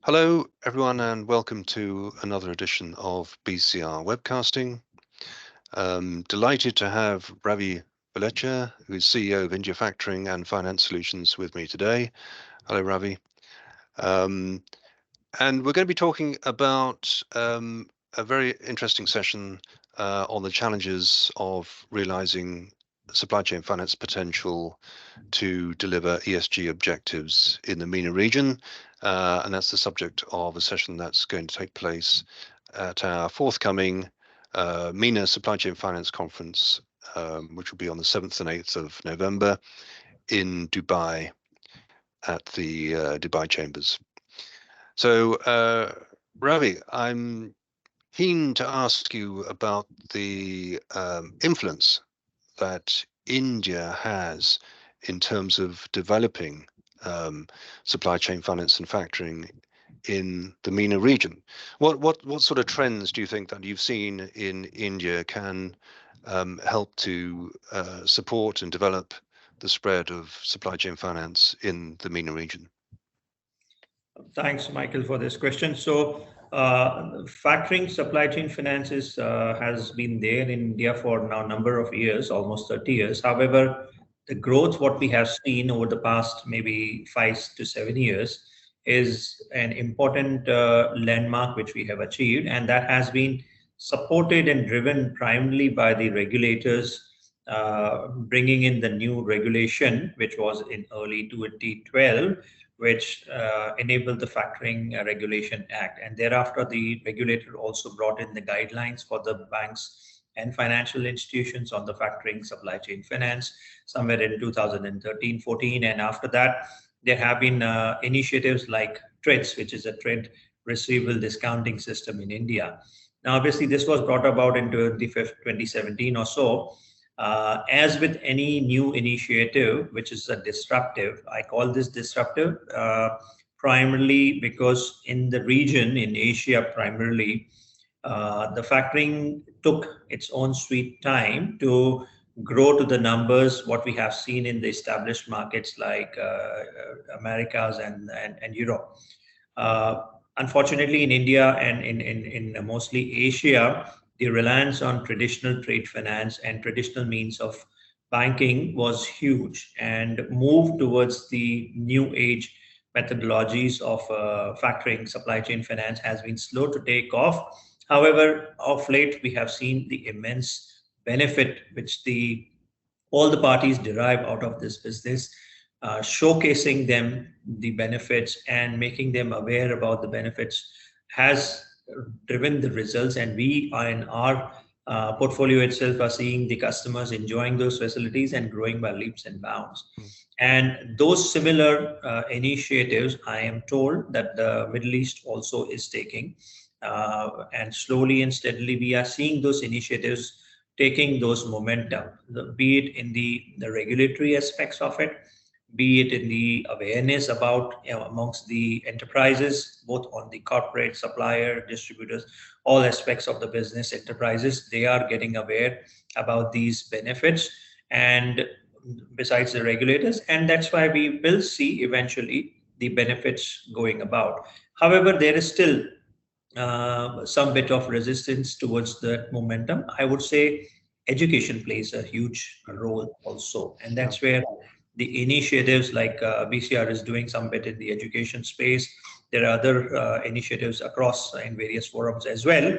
Hello, everyone, and welcome to another edition of BCR Webcasting. Delighted to have Ravi Valecha, who is CEO of India Factoring and Finance Solutions, with me today. Hello, Ravi. And we're going to be talking about a very interesting session on the challenges of realizing supply chain finance potential to deliver ESG objectives in the MENA region. And that's the subject of a session that's going to take place at our forthcoming MENA Supply Chain Finance Conference, which will be on the 7th and 8th of November in Dubai at the Dubai Chambers. So, Ravi, I'm keen to ask you about the influence that India has in terms of developing supply chain finance and factoring in the MENA region. What sort of trends do you think that you've seen in India can help to support and develop the spread of supply chain finance in the MENA region? Thanks, Michael, for this question. Factoring supply chain finances has been there in India for now a number of years, almost 30 years. However, the growth what we have seen over the past maybe 5 to 7 years is an important landmark which we have achieved, and that has been supported and driven primarily by the regulators bringing in the new regulation, which was in early 2012, which enabled the Factoring Regulation Act. And thereafter, the regulator also brought in the guidelines for the banks and financial institutions on the factoring supply chain finance somewhere in 2013-14. And after that, there have been initiatives like TRIDS, which is a trade receivable discounting system in India. Now, obviously, this was brought about in 2017 or so. As with any new initiative, which is a disruptive, I call this disruptive primarily because in the region, in Asia primarily, the factoring took its own sweet time to grow to the numbers what we have seen in the established markets like Americas and Europe. Uh, Unfortunately, in India and in mostly Asia, the reliance on traditional trade finance and traditional means of banking was huge and moved towards the new age methodologies of factoring supply chain finance has been slow to take off. However, of late, we have seen the immense benefit which the all the parties derive out of this business, showcasing them the benefits and making them aware about the benefits has driven the results. And we are in our portfolio itself are seeing the customers enjoying those facilities and growing by leaps and bounds. Mm. And those similar initiatives, I am told that the Middle East also is taking. And slowly and steadily, we are seeing those initiatives taking those momentum, be it in the regulatory aspects of it, be it in the awareness about amongst the enterprises, both on the corporate, supplier, distributors, all aspects of the business enterprises, they are getting aware about these benefits and besides the regulators, and that's why we will see eventually the benefits going about. However, there is still some bit of resistance towards that momentum. I would say education plays a huge role also, and Yeah. that's where the initiatives like BCR is doing some bit in the education space. There are other initiatives across in various forums as well,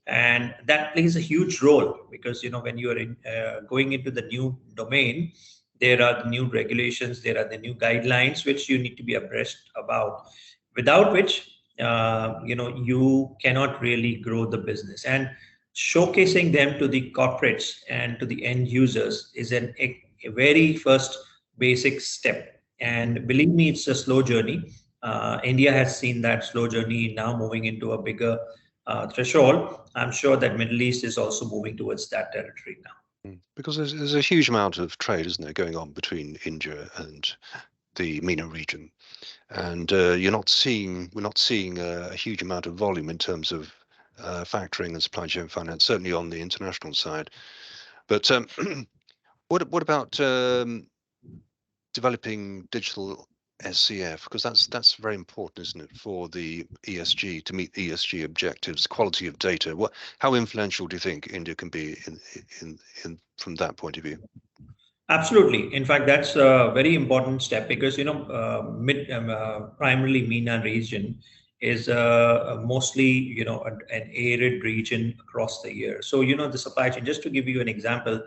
and that plays a huge role because when you are going into the new domain, there are the new regulations, there are the new guidelines which you need to be abreast about. Without which you cannot really grow the business, and showcasing them to the corporates and to the end users is a very first basic step. And believe me, it's a slow journey. India has seen that slow journey, now moving into a bigger threshold. I'm sure that Middle East is also moving towards that territory now. Because there's a huge amount of trade, isn't there, going on between India and the MENA region, and we're not seeing a huge amount of volume in terms of factoring and supply chain finance, certainly on the international side. But what about developing digital SCF, because that's very important, isn't it, for the ESG to meet ESG objectives, quality of data. How influential do you think India can be in from that point of view? Absolutely. In fact, that's a very important step because primarily MENA region is mostly an arid region across the year. So the supply chain. Just to give you an example,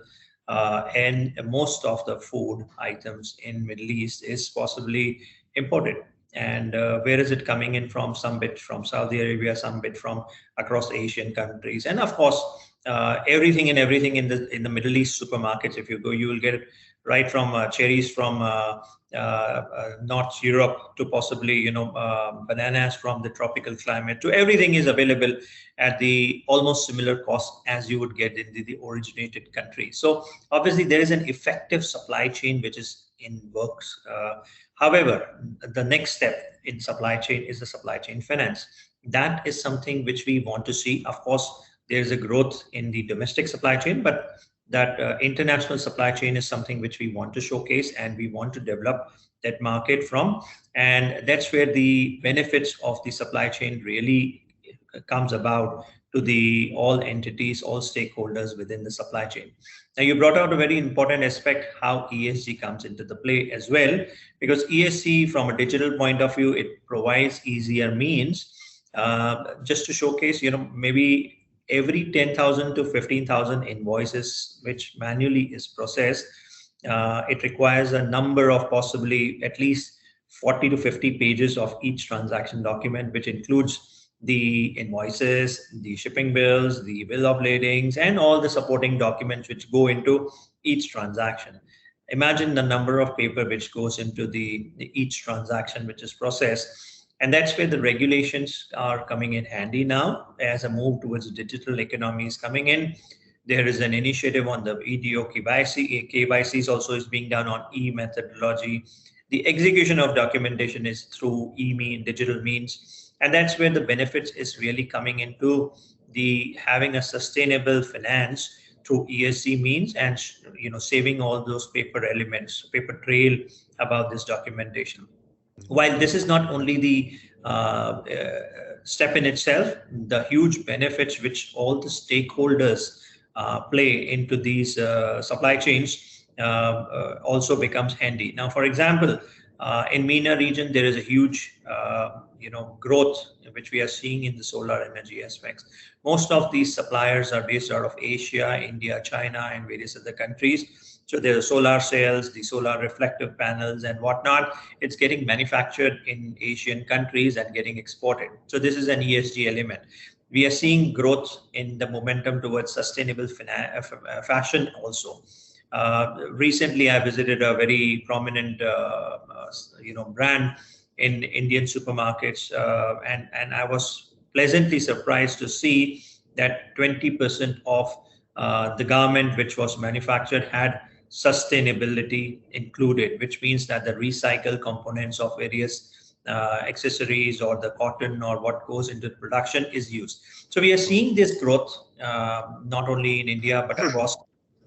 and most of the food items in Middle East is possibly imported. And where is it coming in from? Some bit from Saudi Arabia, some bit from across Asian countries, and of course, everything in the Middle East supermarkets. If you go, you will get it right from cherries from North Europe to possibly bananas from the tropical climate to everything is available at the almost similar cost as you would get in the originated country. So obviously there is an effective supply chain which is in works. However, the next step in supply chain is the supply chain finance. That is something which we want to see. Of course, there's a growth in the domestic supply chain, but that international supply chain is something which we want to showcase and we want to develop that market from. And that's where the benefits of the supply chain really comes about to the all entities, all stakeholders within the supply chain. Now, you brought out a very important aspect, how ESG comes into the play as well, because ESG from a digital point of view, it provides easier means just to showcase, maybe every 10,000 to 15,000 invoices which manually is processed, it requires a number of possibly at least 40 to 50 pages of each transaction document, which includes the invoices, the shipping bills, the bill of ladings, and all the supporting documents which go into each transaction. Imagine the number of paper which goes into the each transaction which is processed. And that's where the regulations are coming in handy now as a move towards digital economy is coming in. There is an initiative on the EDO KYC. KYC also is being done on e-methodology. The execution of documentation is through e-mean, digital means. And that's where the benefits is really coming into the having a sustainable finance through ESG means and saving all those paper elements, paper trail about this documentation. While this is not only the step in itself, the huge benefits which all the stakeholders play into these supply chains also becomes handy. Now, for example, in MENA region, there is a huge growth which we are seeing in the solar energy aspects. Most of these suppliers are based out of Asia, India, China, and various other countries. So there are solar cells, the solar reflective panels and whatnot. It's getting manufactured in Asian countries and getting exported. So this is an ESG element. We are seeing growth in the momentum towards sustainable fashion also. Recently, I visited a very prominent, brand in Indian supermarkets, and I was pleasantly surprised to see that 20% of the garment which was manufactured had sustainability included, which means that the recycled components of various accessories or the cotton or what goes into production is used. So we are seeing this growth not only in India but across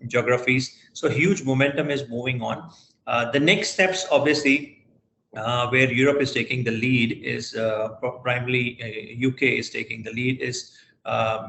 geographies. So huge momentum is moving on. The next steps, obviously, where Europe is taking the lead is primarily UK is taking the lead is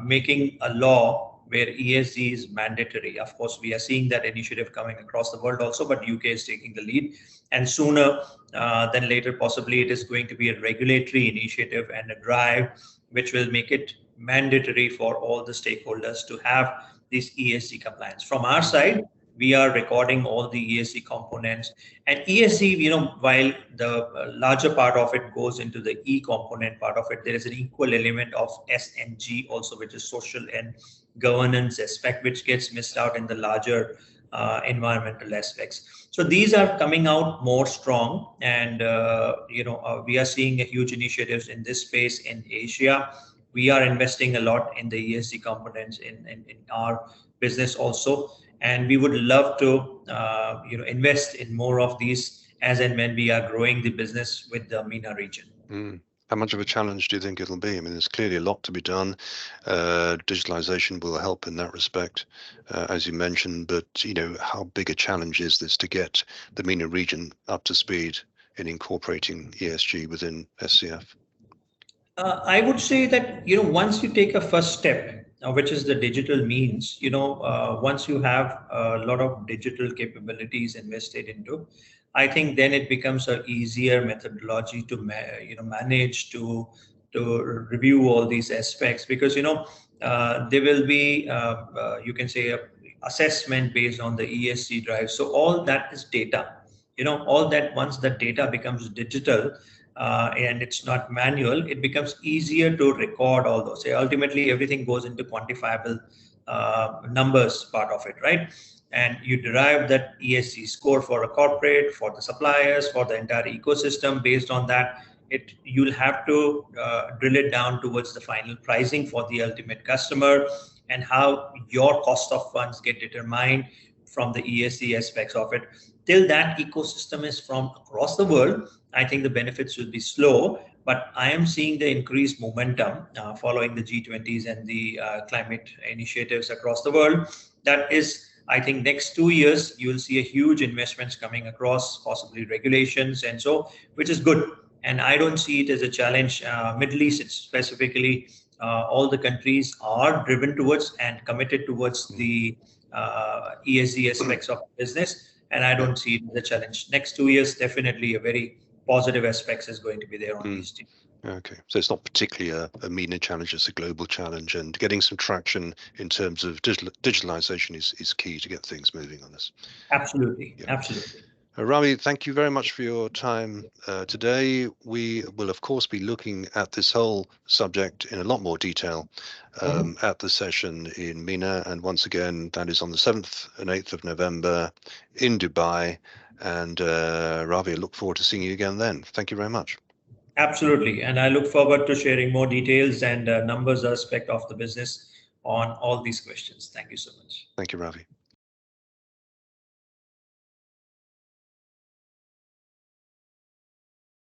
making a law where ESG is mandatory. Of course, we are seeing that initiative coming across the world also, but UK is taking the lead. And sooner than later, possibly it is going to be a regulatory initiative and a drive which will make it mandatory for all the stakeholders to have this ESG compliance. From our side, we are recording all the ESG components. And ESG, while the larger part of it goes into the E component part of it, there is an equal element of S and G also, which is social and governance aspect, which gets missed out in the larger environmental aspects. So these are coming out more strong, and we are seeing a huge initiatives in this space in Asia. We are investing a lot in the ESG components in our business also, and we would love to invest in more of these as and when we are growing the business with the MENA region. How much of a challenge do you think it'll be? I mean, there's clearly a lot to be done. Digitalization will help in that respect, as you mentioned, but how big a challenge is this to get the MENA region up to speed in incorporating ESG within SCF? I would say that, once you take a first step, which is the digital means, once you have a lot of digital capabilities invested into, I think then it becomes a easier methodology to manage, to review all these aspects, because there will be you can say a assessment based on the ESG drive. So all that is data. All that, once the data becomes digital, and it's not manual, it becomes easier to record all those. Ultimately, everything goes into quantifiable numbers part of it, right? And you derive that ESG score for a corporate, for the suppliers, for the entire ecosystem. Based on that, you'll have to drill it down towards the final pricing for the ultimate customer, and how your cost of funds get determined from the ESG aspects of it. Till that ecosystem is from across the world, I think the benefits will be slow, but I am seeing the increased momentum following the G20s and the climate initiatives across the world. That is, I think next 2 years, you will see a huge investments coming across, possibly regulations, and so, which is good. And I don't see it as a challenge. Middle East, specifically, all the countries are driven towards and committed towards the ESG aspects of business. And I don't see it as a challenge. Next 2 years, definitely a very positive aspects is going to be there on ESG. Okay, so it's not particularly a MENA challenge, it's a global challenge, and getting some traction in terms of digitalization is key to get things moving on this. Absolutely, absolutely. Ravi, thank you very much for your time today. We will, of course, be looking at this whole subject in a lot more detail at the session in MENA. And once again, that is on the 7th and 8th of November in Dubai. And Ravi, I look forward to seeing you again then. Thank you very much. Absolutely. And I look forward to sharing more details and numbers aspect of the business on all these questions. Thank you so much. Thank you, Ravi.